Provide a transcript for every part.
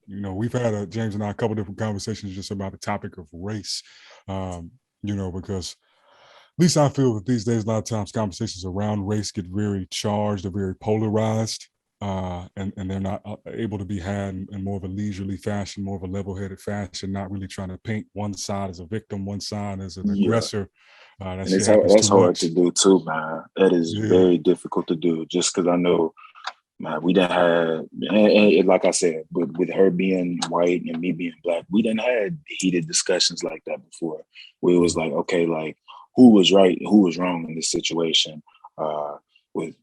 we've had James and I a couple different conversations just about the topic of race. Because at least I feel that these days, a lot of times conversations around race get very charged or very polarized, and they're not able to be had in more of a leisurely fashion, more of a level-headed fashion, not really trying to paint one side as a victim, one side as an Yeah. aggressor. That And shit happens that's too hard to much. do too, man. That is Yeah. very difficult to do just because I know, man, we didn't have, and like I said, with her being white and me being black, we didn't had heated discussions like that before. Where it was like, okay, like who was right, who was wrong in this situation. Uh, with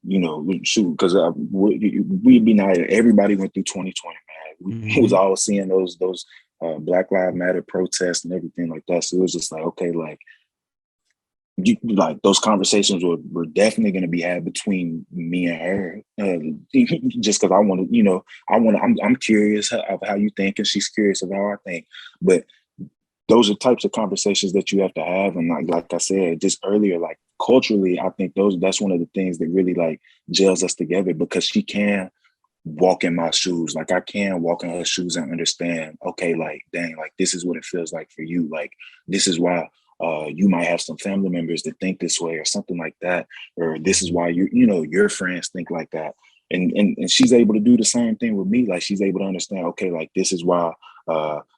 shoot, because we'd be not everybody went through 2020, man. We was Mm-hmm. all seeing those Black Lives Matter protests and everything like that. So it was just like, okay, like like those conversations were definitely going to be had between me and her, just because I want to, I'm curious of how you think, and she's curious of how I think. But those are types of conversations that you have to have, and like I said just earlier, like culturally, I think that's one of the things that really like gels us together because she can walk in my shoes. Like I can walk in her shoes and understand, okay, like dang, like this is what it feels like for you. Like this is why you might have some family members that think this way or something like that. Or this is Mm-hmm. why your friends think like that. And she's able to do the same thing with me. Like she's able to understand, okay, like this is why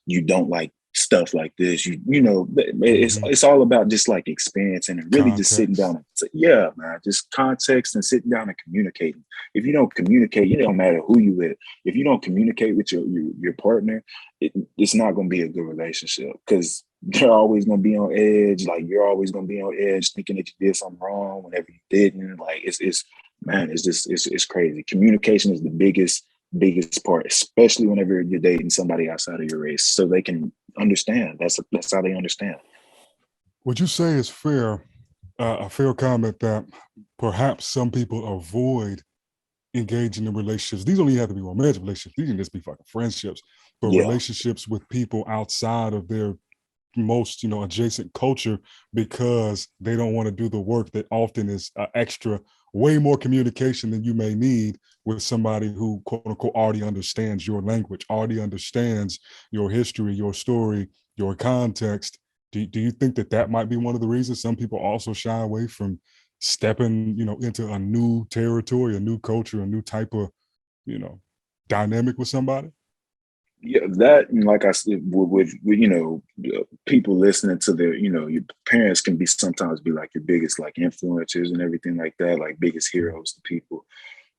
you don't like stuff like this. It's Mm-hmm. it's all about just like experiencing and really just sitting Context. down and yeah, man, just context and sitting down and communicating. If you don't communicate, it don't matter who you with. If you don't communicate with your partner, it's not going to be a good relationship because they're always going to be on edge. Like you're always going to be on edge, thinking that you did something wrong whenever you didn't. Like it's man, it's just it's crazy. Communication is the biggest part, especially whenever you're dating somebody outside of your race, so they can understand. That's how they understand. Would you say it's a fair comment that perhaps some people avoid engaging in relationships? These don't even have to be romantic relationships. These can just be fucking friendships, but Yeah, relationships with people outside of their most adjacent culture because they don't want to do the work that often is extra, way more communication than you may need with somebody who quote unquote already understands your language, already understands your history, your story, your context. Do you think that that might be one of the reasons some people also shy away from stepping into a new territory, a new culture, a new type of you know dynamic with somebody? yeah, that and like I said, with people listening to their, your parents can be sometimes be like your biggest like influencers and everything like that, like biggest heroes to people.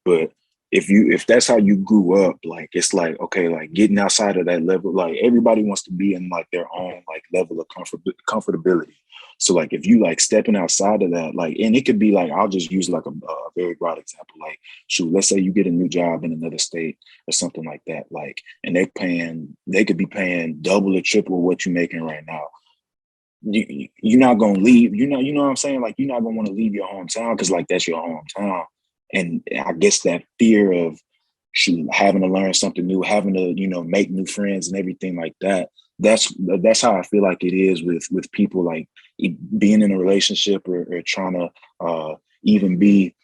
But if that's how you grew up, like it's like okay, like getting outside of that level, like everybody wants to be in like their own like level of comfortability. So like if you like stepping outside of that, like, and it could be like I'll just use like a very broad example, like shoot, let's say you get a new job in another state or something like that, like, and they could be paying double or triple what you're making right now. You're not gonna leave. You know what I'm saying? Like you're not gonna want to leave your hometown because like that's your hometown. And I guess that fear of shoot, having to learn something new, having to make new friends and everything like that. That's how I feel like it is with people like being in a relationship or trying to even be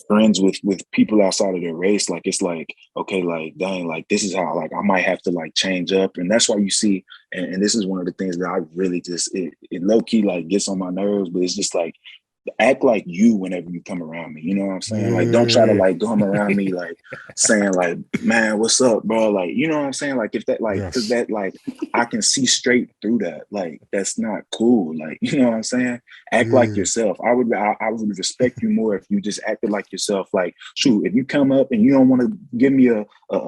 friends with people outside of their race. Like it's like okay, like dang, like this is how like I might have to like change up. And that's why you see, and this is one of the things that I really just it low-key like gets on my nerves, but it's just like act like you whenever you come around me. You know what I'm saying? Like don't try to Yeah. like come around me like saying like, man, what's up, bro? Like, you know what I'm saying? Like if that like cause Yes. that like I can see straight through that. Like that's not cool. Like, you know what I'm saying? Act like Yeah. yourself. I would respect you more if you just acted like yourself. Like, shoot, if you come up and you don't want to give me a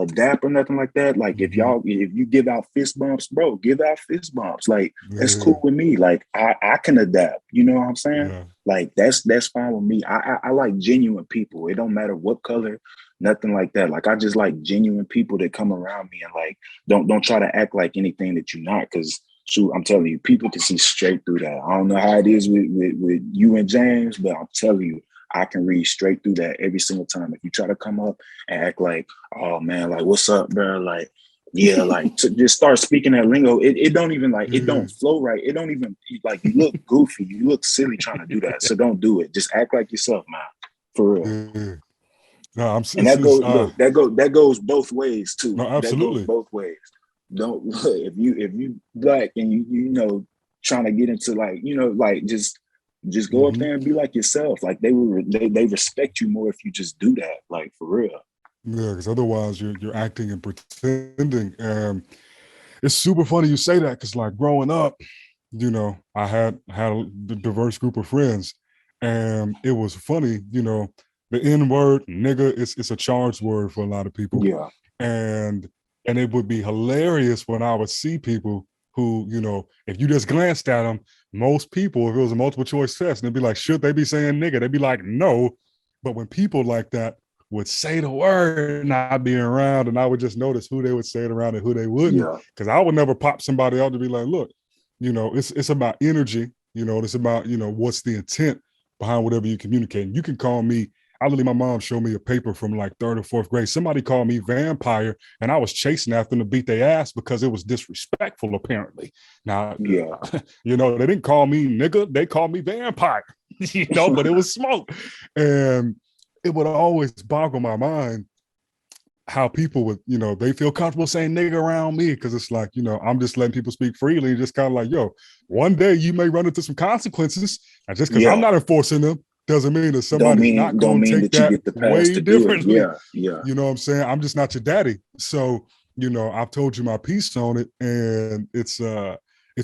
dap or nothing like that, like Mm-hmm. if you give out fist bumps, bro, give out fist bumps. Like that's Yeah. cool with me. Like I can adapt. You know what I'm saying? Yeah. Like that's fine with me. I like genuine people. It don't matter what color, nothing like that. Like I just like genuine people that come around me and like don't try to act like anything that you're not. Because shoot, I'm telling you, people can see straight through that. I don't know how it is with you and James, but I'm telling you, I can read straight through that every single time. If you try to come up and act like, oh man, like what's up, bro? Like yeah, like to just start speaking that lingo, it don't even like it Yeah. don't flow right. It don't even like you look goofy, you look silly trying to do that. So don't do it. Just act like yourself, man. For real. Yeah. No, And that goes both ways too. no, That goes absolutely. both ways. Don't if you black and you know trying to get into like like just go up Mm-hmm. there and be like yourself. Like they respect you more if you just do that. Like for real. Yeah, because otherwise you're acting and pretending. And it's super funny you say that because like growing up, I had a diverse group of friends, and it was funny. The N word, nigga, it's a charged word for a lot of people, Yeah. and it would be hilarious when I would see people who, if you just glanced at them, most people, if it was a multiple choice test, and they'd be like, should they be saying nigga? They'd be like, no. But when people like that would say the word and I'd be around, and I would just notice who they would say it around and who they wouldn't, Yeah. because I would never pop somebody out to be like, look, it's about energy. It's about, what's the intent behind whatever you communicate. You can call me, I literally, my mom showed me a paper from like third or fourth grade. Somebody called me vampire, and I was chasing after them to beat their ass because it was disrespectful, apparently. Now, Yeah. they didn't call me nigga, they called me vampire, but it was smoke. And it would always boggle my mind how people would, they feel comfortable saying nigga around me because it's like, I'm just letting people speak freely, just kind of like, yo, one day you may run into some consequences. And just because I'm Yeah. not enforcing them doesn't mean that somebody's not Don't going to mean take that you that get the pass way to do it. differently. Yeah. Yeah. You know what I'm saying? I'm just not your daddy. So, I've told you my piece on it. And it's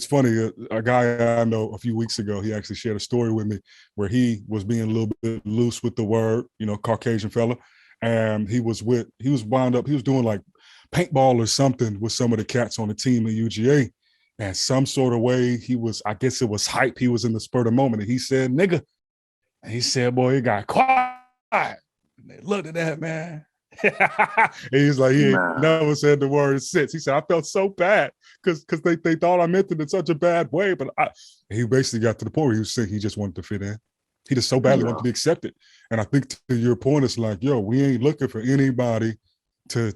funny. A guy I know a few weeks ago, he actually shared a story with me where he was being a little bit loose with the word, Caucasian fella. And he was wound up, he was doing like paintball or something with some of the cats on the team at UGA. And some sort of way I guess it was hype. He was in the spur of the moment and he said, nigga. And he said, boy, it got quiet. And they looked at that, man. And he's like, he ain't Man. never said the word since. He said, I felt so bad because they thought I meant it in such a bad way. But he basically got to the point where he was saying he just wanted to fit in. He just so badly wanted Yeah. to be accepted. And I think to your point, it's like, yo, we ain't looking for anybody to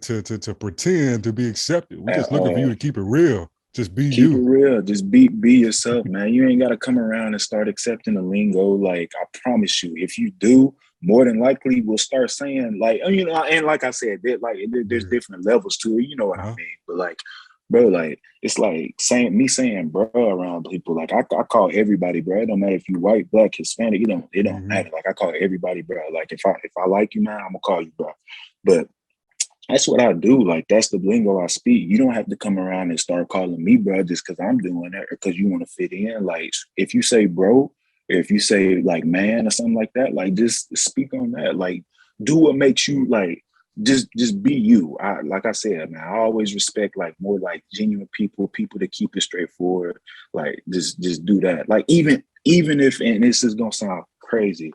pretend to be accepted. We're At just looking for you all. to keep it real. Just be Keep it you. real. Just be yourself, man. You ain't got to come around and start accepting the lingo. Like I promise you, if you do, more than likely we'll start saying like and like I said, there's Yeah. different levels to it. You know what I Uh-huh. mean? But like, bro, like it's like saying bro around people. Like I call everybody bro. It don't matter if you white, black, Hispanic. It don't Mm-hmm. matter. Like I call everybody bro. Like if I like you, man, I'm gonna call you bro. But that's what I do. Like that's the lingo I speak. You don't have to come around and start calling me bro just because I'm doing that or because you want to fit in. Like if you say bro, if you say like man or something like that, like just speak on that. Like do what makes you like just be you. Like I said, man, I always respect like more like genuine people that keep it straightforward. Like just do that. Like even if, and this is gonna sound crazy,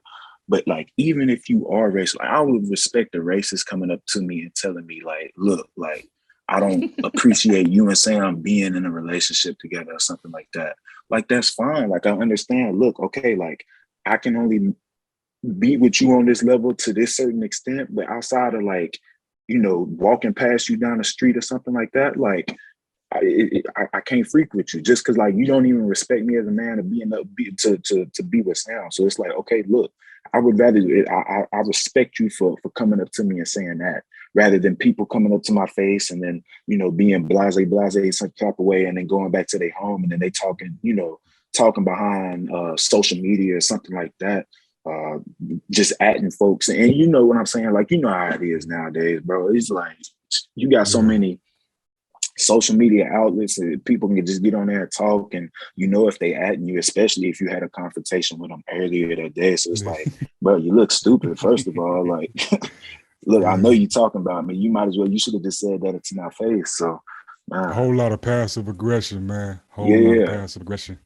but like, even if you are racist, like I would respect a racist coming up to me and telling me, like, look, like I don't appreciate you and saying I'm being in a relationship together or something like that. Like that's fine. Like I understand. Look, okay, like I can only be with you on this level to this certain extent, but outside of like, walking past you down the street or something like that, like I can't freak with you just because like you don't even respect me as a man to be enough to be with Sam. So it's like, okay, look, I would rather I respect you for coming up to me and saying that rather than people coming up to my face and then being blase some type of way and then going back to their home and then they talking behind social media or something like that. Uh, just atting folks, and you know what I'm saying? Like how it is nowadays, bro. It's like you got so Yeah. many social media outlets and people can just get on there and talk and if they at you, especially if you had a confrontation with them earlier that day. So it's like, bro, you look stupid, first of all. Like, look, I know Yeah. you talking about me. You should have just said that to my face. So A man, whole lot of passive aggression, man. Whole lot of yeah. passive aggression.